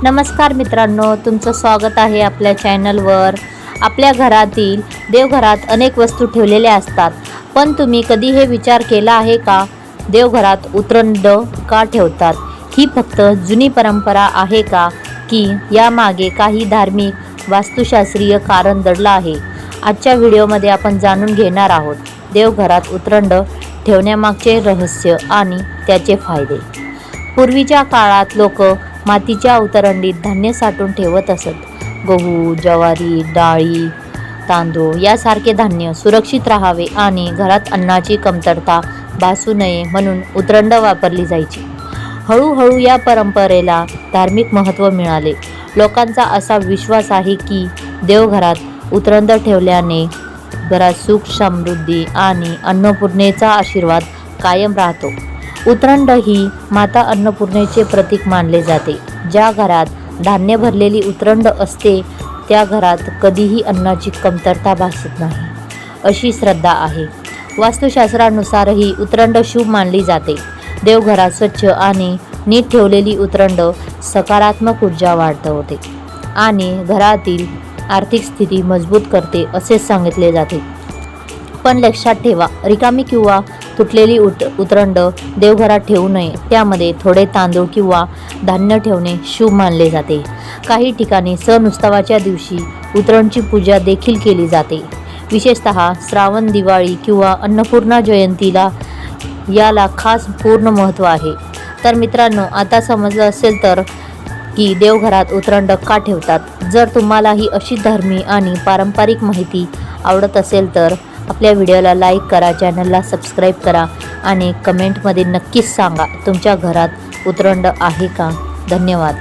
नमस्कार मित्रांनो, तुमचं स्वागत आहे आपल्या चॅनलवर। आपल्या घरातील देवघरात अनेक वस्तू ठेवलेल्या असतात, पण तुम्ही कधी हे विचार केला आहे का, देवघरात उतरंड का ठेवतात? ही फक्त जुनी परंपरा आहे का, की यामागे काही धार्मिक वास्तुशास्त्रीय कारण दडलं आहे? आजच्या व्हिडिओमध्ये आपण जाणून घेणार आहोत देवघरात उतरंड ठेवण्यामागचे रहस्य आणि त्याचे फायदे। पूर्वीच्या काळात लोक मातीच्या उतरंडीत धान्य साठवून ठेवत असत। गहू, ज्वारी, डाळी, तांदूळ यासारखे धान्य सुरक्षित राहावे आणि घरात अन्नाची कमतरता भासू नये म्हणून उतरंड वापरली जायची। हळूहळू या परंपरेला धार्मिक महत्त्व मिळाले। लोकांचा असा विश्वास आहे की देवघरात उतरंड ठेवल्याने घरात सुख, समृद्धी आणि अन्नपूर्णेचा आशीर्वाद कायम राहतो। उतरंड ही माता अन्नपूर्णेचे प्रतीक मानले जाते। ज्या घरात धान्य भरलेली उतरंड असते त्या घरात कधीही अन्नाची कमतरता भासत नाही, अशी श्रद्धा आहे। वास्तुशास्त्रानुसारही उतरंड शुभ मानली जाते। देवघरात स्वच्छ आणि नीट ठेवलेली उतरंड सकारात्मक ऊर्जा वाढवते आणि घरातील आर्थिक स्थिती मजबूत करते असे सांगितले जाते। पण लक्षात ठेवा, रिकामी किंवा तुटलेली उतरंड देवघरात ठेवू नये। त्यामध्ये थोडे तांदूळ किंवा धान्य ठेवणे शुभ मानले जाते। काही ठिकाणी सण उत्सवाच्या दिवशी उतरणची पूजा देखील केली जाते, विशेषतः श्रावण, दिवाळी किंवा अन्नपूर्णा जयंतीला याला खास पूर्ण महत्त्व आहे। तर मित्रांनो, आता समजलं असेल तर की देवघरात उतरंड का ठेवतात। जर तुम्हालाही अशी धार्मिक आणि पारंपरिक माहिती आवडत असेल तर आपल्या व्हिडिओला लाईक करा, चॅनलला सबस्क्राईब करा आणि कमेंटमध्ये नक्कीच सांगा तुमच्या घरात उतरंड आहे का। धन्यवाद।